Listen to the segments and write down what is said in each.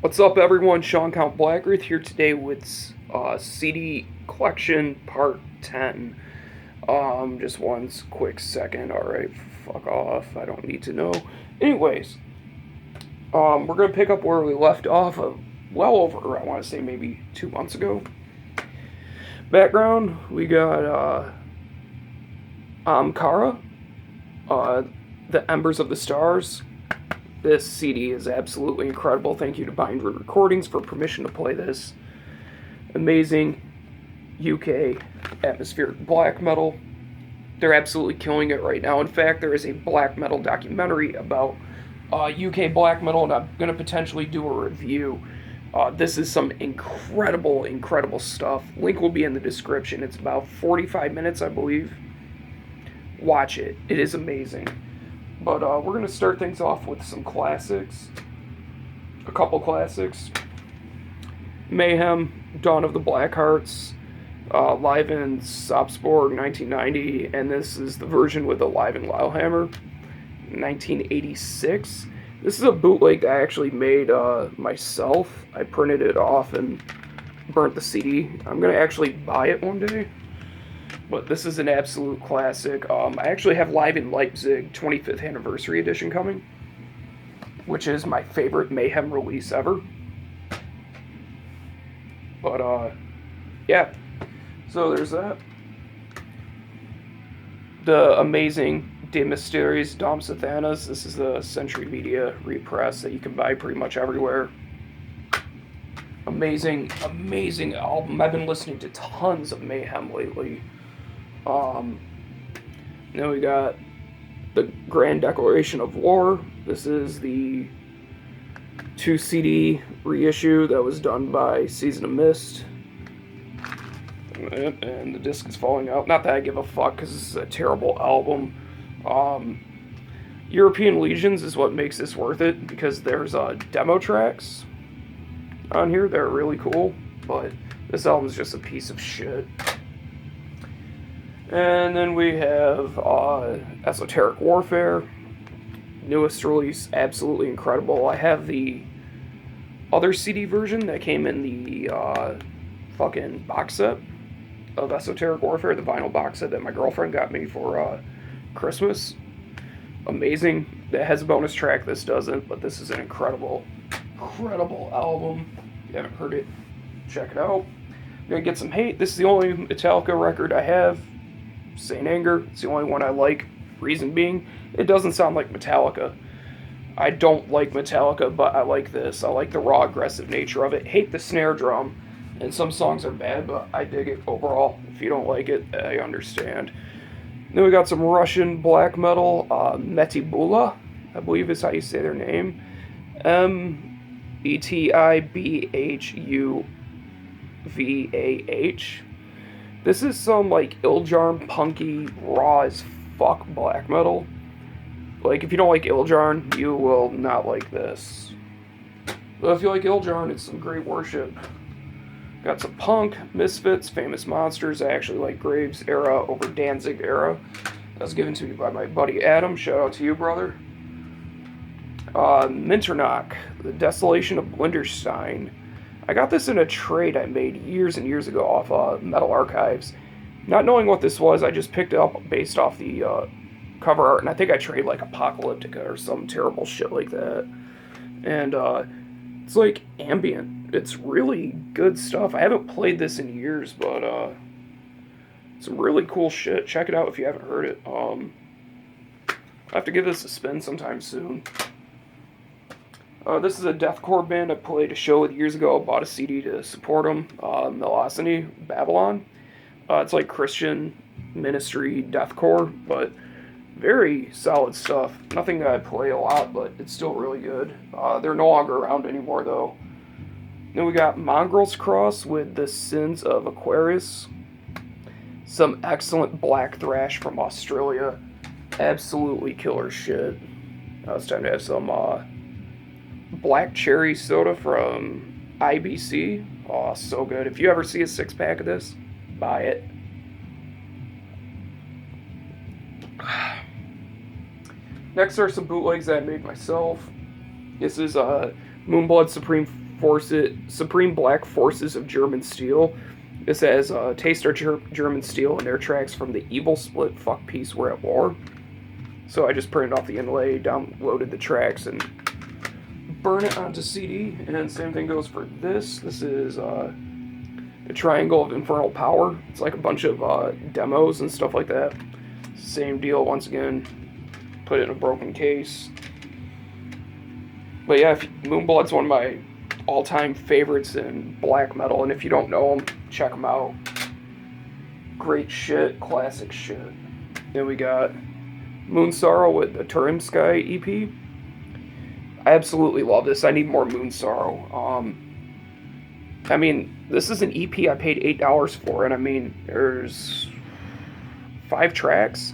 What's up, everyone? Sean Count Blackearth here today with CD Collection Part 10. Just one quick second. Alright, fuck off. I don't need to know. Anyways, we're going to pick up where we left off well over, I want to say maybe 2 months ago. Background, we got Amkara, The Embers of the Stars. This CD is absolutely incredible. Thank you to Bindwood Recordings for permission to play this. Amazing UK atmospheric black metal. They're absolutely killing it right now. In fact, there is a black metal documentary about UK black metal, and I'm going to potentially do a review. This is some incredible, incredible stuff. Link will be in the description. It's about 45 minutes, I believe. Watch it. It is amazing. But we're going to start things off with some classics. A couple classics. Mayhem, Dawn of the Blackhearts, live in Sopsborg 1990, and this is the version with the live in Lilehammer 1986. This is a bootleg I actually made myself. I printed it off and burnt the CD. I'm going to actually buy it one day. But this is an absolute classic. I actually have Live in Leipzig 25th Anniversary Edition coming, which is my favorite Mayhem release ever. But, yeah. So there's that. The amazing De Mysteries Dom Sathanas. This is the Century Media repress that you can buy pretty much everywhere. Amazing, amazing album. I've been listening to tons of Mayhem lately. Then we got the Grand Declaration of War. This is the 2 CD reissue that was done by Season of Mist. And the disc is falling out. Not that I give a fuck, because this is a terrible album. European Legions is what makes this worth it, because there's demo tracks on here that are really cool, but this album's just a piece of shit. And then we have Esoteric Warfare. Newest release, absolutely incredible. I have the other CD version that came in the fucking box set of Esoteric Warfare, the vinyl box set that my girlfriend got me for Christmas. Amazing. That has a bonus track, this doesn't, but this is an incredible, incredible album. If you haven't heard it, check it out. I'm gonna get some hate. This is the only Metallica record I have. Saint Anger, it's the only one I like. Reason being, it doesn't sound like Metallica. I don't like Metallica, but I like this. I like the raw, aggressive nature of it. Hate the snare drum, and some songs are bad, but I dig it overall. If you don't like it, I understand. Then we got some Russian black metal, Metibula, I believe is how you say their name. Metibhuvah. This is some, like, Iljarn, punky, raw as fuck black metal. Like, if you don't like Iljarn, you will not like this. But if you like Iljarn, it's some great worship. Got some punk, Misfits, Famous Monsters. I actually like Graves era over Danzig era. That was given to me by my buddy Adam. Shout out to you, brother. Minternock, The Desolation of Blinderstein. I got this in a trade I made years and years ago off Metal Archives. Not knowing what this was, I just picked it up based off the cover art, and I think I traded like Apocalyptica or some terrible shit like that. And it's like ambient. It's really good stuff. I haven't played this in years, but some really cool shit. Check it out if you haven't heard it. I'll have to give this a spin sometime soon. This is a deathcore band I played a show with years ago. I bought a CD to support them. Melosiny, Babylon. It's like Christian ministry deathcore, but very solid stuff. Nothing that I play a lot, but it's still really good. They're no longer around anymore, though. Then we got Mongrel's Cross with The Sins of Aquarius. Some excellent black thrash from Australia. Absolutely killer shit. It's time to have some Black Cherry Soda from IBC. Oh, so good. If you ever see a 6-pack of this, buy it. Next are some bootlegs that I made myself. This is Moonblood Supreme Supreme Black Forces of German Steel. This has Taste Our German Steel and their tracks from the Evil Split Fuck Peace We're at War. So I just printed off the inlay, downloaded the tracks, and burn it onto CD. And same thing goes for this. This is the Triangle of Infernal Power. It's like a bunch of demos and stuff like that. Same deal once again. Put it in a broken case. But yeah, Moonblood's one of my all-time favorites in black metal, and if you don't know them, check them out. Great shit, classic shit. Then we got Moon Sorrow with the Turim Sky EP. I absolutely love this. I need more Moon Sorrow. I mean, this is an EP I paid $8 for, and I mean, there's 5 tracks,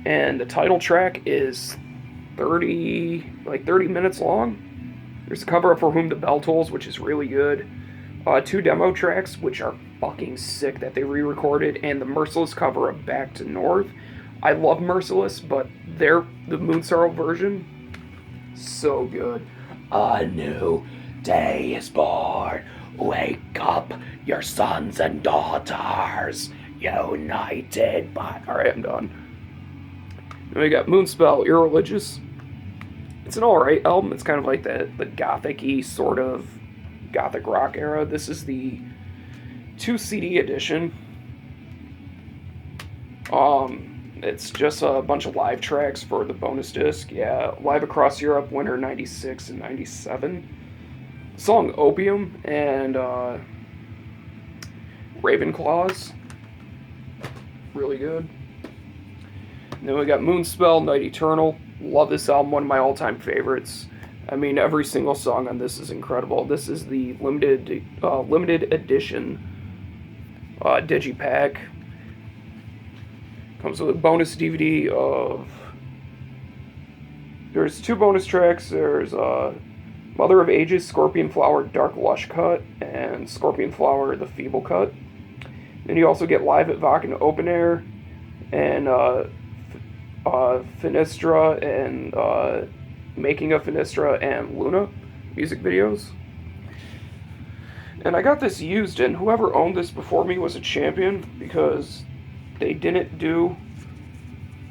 and the title track is 30 minutes long. There's a cover For Whom the Bell Tolls, which is really good. 2 demo tracks, which are fucking sick, that they re-recorded, and the Merciless cover of Back to North. I love Merciless, but the Moon Sorrow version, so good. A new day is born. Wake up, your sons and daughters, united by... Alright, I'm done. Then we got Moonspell, Irreligious. It's an alright album. It's kind of like the gothic-y sort of gothic rock era. This is the 2 CD edition. It's just a bunch of live tracks for the bonus disc. Yeah, Live Across Europe, Winter 96 and 97. Song Opium and Ravenclaws. Really good. And then we got Moonspell, Night Eternal. Love this album, one of my all-time favorites. I mean, every single song on this is incredible. This is the limited edition digipack. Comes with a bonus DVD of... There's 2 bonus tracks. There's Mother of Ages, Scorpion Flower, Dark Lush Cut, and Scorpion Flower, the Feeble Cut. Then you also get Live at Wacken Open Air, and Finistra, and Making of Finistra, and Luna music videos. And I got this used, and whoever owned this before me was a champion, because they didn't do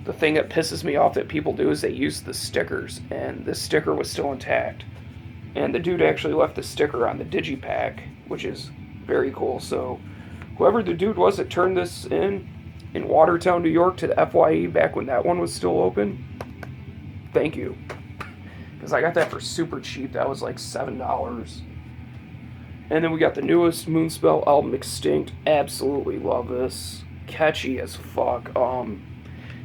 the thing that pisses me off that people do, is they use the stickers, and this sticker was still intact. And the dude actually left the sticker on the digipack, which is very cool. So whoever the dude was that turned this in Watertown, New York to the FYE back when that one was still open, thank you. Because I got that for super cheap. That was like $7. And then we got the newest Moonspell album, Extinct. Absolutely love this. Catchy as fuck.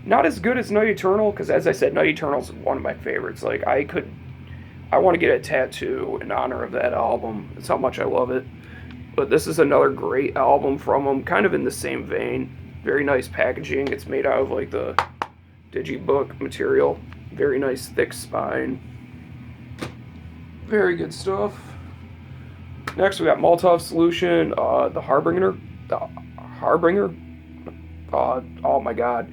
Not as good as Night Eternal, because as I said, Night Eternal is one of my favorites. Like, I want to get a tattoo in honor of that album. That's how much I love it. But this is another great album from them, kind of in the same vein. Very nice packaging. It's made out of like the digibook material. Very nice thick spine. Very good stuff. Next we got Molotov Solution, The Harbinger. Oh my god.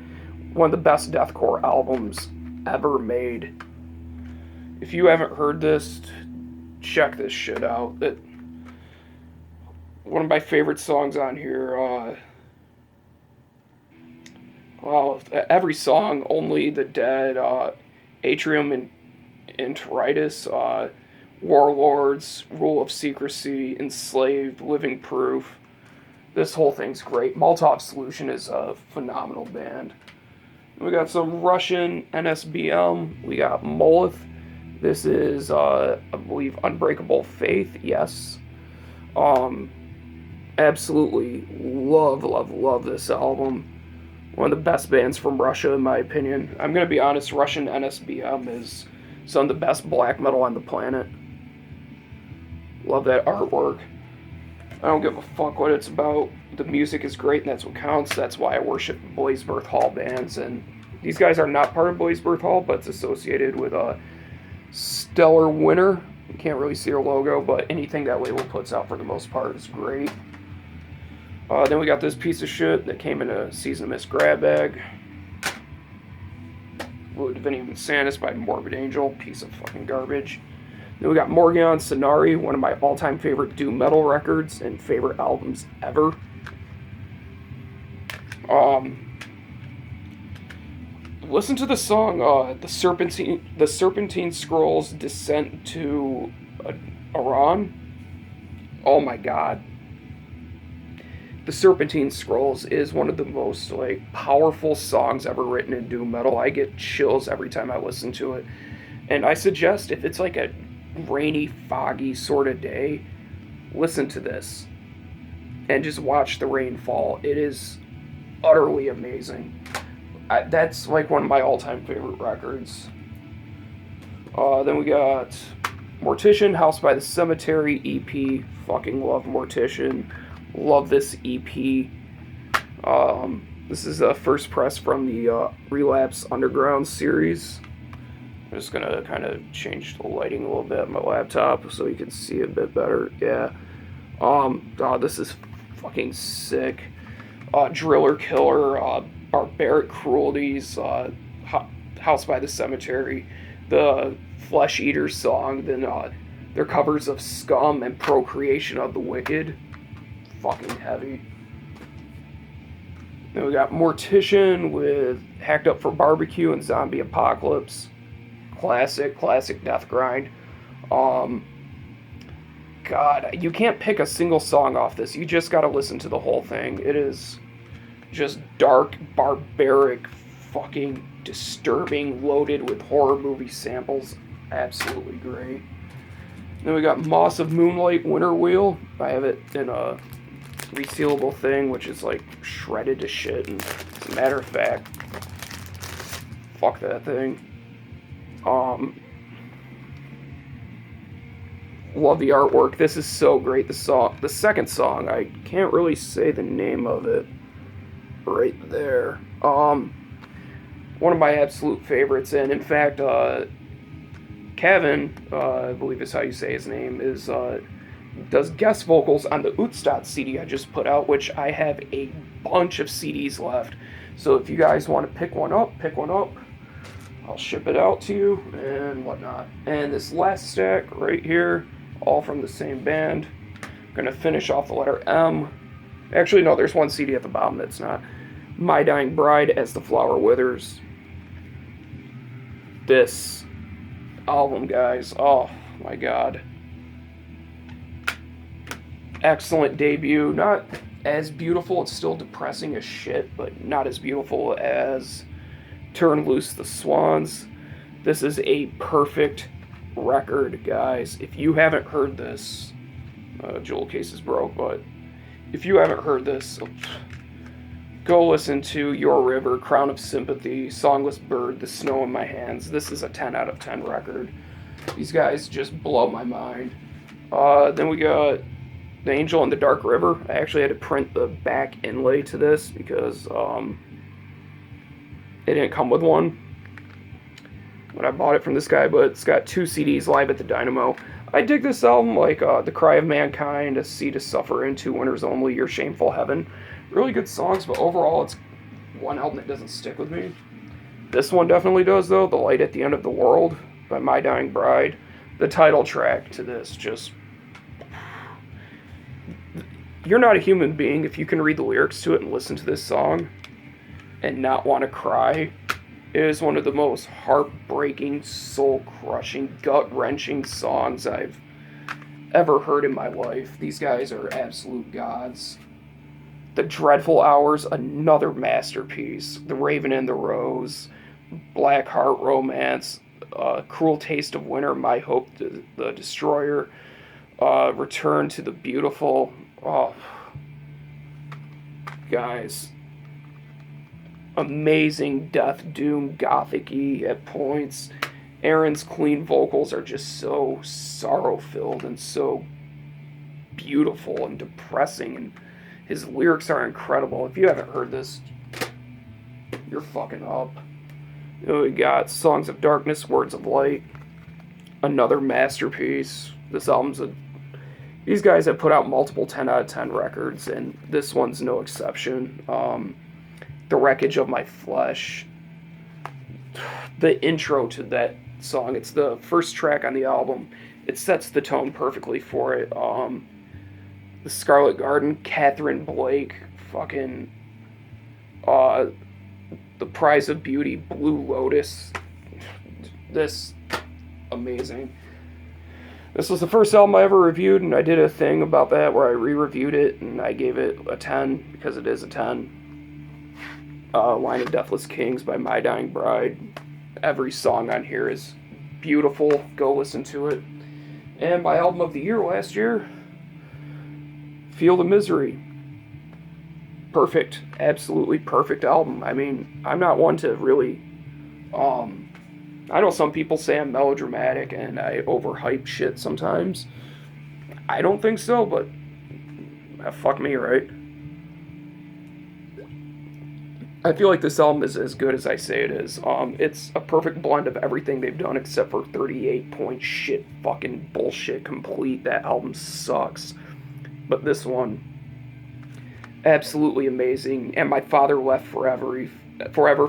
One of the best deathcore albums ever made. If you haven't heard this, check this shit out. One of my favorite songs on here, every song, Only the Dead, Atrium and Enteritis, Warlords, Rule of Secrecy, Enslaved, Living Proof. This whole thing's great. Molotov Solution is a phenomenal band. We got some Russian NSBM. We got Molith. This is, I believe, Unbreakable Faith. Yes. Absolutely love this album. One of the best bands from Russia, in my opinion. I'm going to be honest, Russian NSBM is some of the best black metal on the planet. Love that artwork. I don't give a fuck what it's about. The music is great, and that's what counts. That's why I worship Blaze Birth Hall bands. And these guys are not part of Blaze Birth Hall, but it's associated with Stellar Winter. You can't really see their logo, but anything that label puts out for the most part is great. Then we got this piece of shit that came in a Season of Mist grab bag. Wood Divinium Insanus by Morbid Angel. Piece of fucking garbage. Then we got Morgan Sonari, one of my all-time favorite doom metal records and favorite albums ever. Listen to the song, the Serpentine Scrolls Descent to Iran. Oh my god. The Serpentine Scrolls is one of the most powerful songs ever written in doom metal. I get chills every time I listen to it. And I suggest if it's a rainy, foggy sort of day, listen to this and just watch the rain fall. It is utterly amazing. That's one of my all-time favorite records. Then we got Mortician, House by the Cemetery EP. Fucking love Mortician. Love this EP. This is the first press from the Relapse Underground series. I'm just gonna kind of change the lighting a little bit on my laptop so you can see it a bit better. Yeah. This is fucking sick. Driller Killer, Barbaric Cruelties, House by the Cemetery, the Flesh Eater song, then their covers of Scum and Procreation of the Wicked. Fucking heavy. Then we got Mortician with Hacked Up for Barbecue and Zombie Apocalypse. Classic death grind. God, you can't pick a single song off this. You just gotta listen to the whole thing. It is just dark, barbaric, fucking disturbing, loaded with horror movie samples. Absolutely great. Then we got Moss of Moonlight Winter Wheel. I have it in a resealable thing, which is shredded to shit. And as a matter of fact, fuck that thing. Love the artwork. This is so great. The second song, I can't really say the name of it right there. One of my absolute favorites, and in fact, Kevin, I believe is how you say his name, does guest vocals on the Utstott CD I just put out, which I have a bunch of CDs left. So if you guys want to pick one up. I'll ship it out to you and whatnot. And this last stack right here, all from the same band. I'm gonna finish off the letter M. Actually, no, there's one CD at the bottom that's not. My Dying Bride, As the Flower Withers. This album, guys, oh my god. Excellent debut. Not as beautiful, it's still depressing as shit, but not as beautiful as Turn Loose the Swans. This is a perfect record, guys. If you haven't heard this, jewel case is broke, but if you haven't heard this, go listen to Your River, Crown of Sympathy, Songless Bird, The Snow in My Hands. This is a 10 out of 10 record. These guys just blow my mind. Then we got The Angel and the Dark River. I actually had to print the back inlay to this because it didn't come with one when I bought it from this guy, but it's got 2 CDs, Live at the Dynamo. I dig this album, The Cry of Mankind, A Sea to Suffer In, Two Winners Only, Your Shameful Heaven. Really good songs, but overall it's one album that doesn't stick with me. This one definitely does, though. The Light at the End of the World by My Dying Bride. The title track to this, just... You're not a human being if you can read the lyrics to it and listen to this song and not want to cry. It is one of the most heartbreaking, soul-crushing, gut-wrenching songs I've ever heard in my life. These guys are absolute gods. The Dreadful Hours, another masterpiece. The Raven and the Rose, Black Heart Romance, Cruel Taste of Winter, My Hope, the Destroyer, Return to the Beautiful. Oh, guys. Amazing death doom, gothic-y at points. Aaron's clean vocals are just so sorrow-filled and so beautiful and depressing, and his lyrics are incredible. If you haven't heard this, you're fucking up. We got Songs of Darkness, Words of Light, another masterpiece. This album's these guys have put out multiple 10 out of 10 records, and this one's no exception. The Wreckage of My Flesh. The intro to that song, it's the first track on the album. it sets the tone perfectly for it. The Scarlet Garden, Catherine Blake, fucking uh, The Prize of Beauty, Blue Lotus. This amazing. This was the first album I ever reviewed, and I did a thing about that where I re-reviewed it, and I gave it a 10, because it is a 10. Line of Deathless Kings by My Dying Bride. Every song on here is beautiful. Go listen to it. And my album of the year last year, Feel the Misery. Perfect. Absolutely perfect album. I mean, I'm not one to really... I know some people say I'm melodramatic and I overhype shit sometimes. I don't think so, but fuck me, right? I feel like this album is as good as I say it is. It's a perfect blend of everything they've done except for 38 point shit fucking bullshit complete. That album sucks. But this one, absolutely amazing. And My Father Left Forever,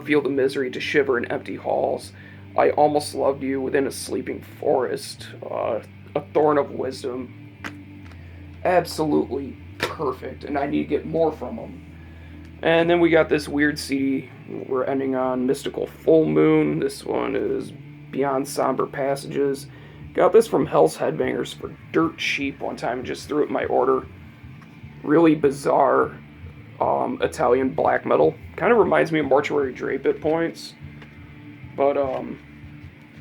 Feel the Misery to Shiver in Empty Halls. I Almost Loved You, Within a Sleeping Forest, A Thorn of Wisdom. Absolutely perfect, and I need to get more from them. And then we got this weird CD. We're ending on Mystical Full Moon. This one is Beyond Somber Passages. Got this from Hell's Headbangers for dirt cheap one time and just threw it in my order. Really bizarre Italian black metal. Kind of reminds me of Mortuary Drape at points. But,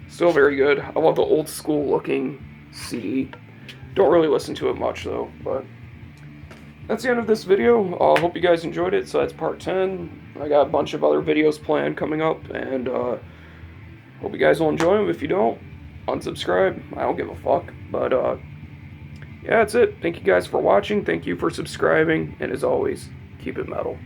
still very good. I love the old school looking CD. Don't really listen to it much though, but that's the end of this video. Hope you guys enjoyed it. So that's part 10. I got a bunch of other videos planned coming up, and hope you guys will enjoy them. If you don't, unsubscribe. I don't give a fuck. But, yeah, that's it. Thank you guys for watching. Thank you for subscribing. And as always, keep it metal.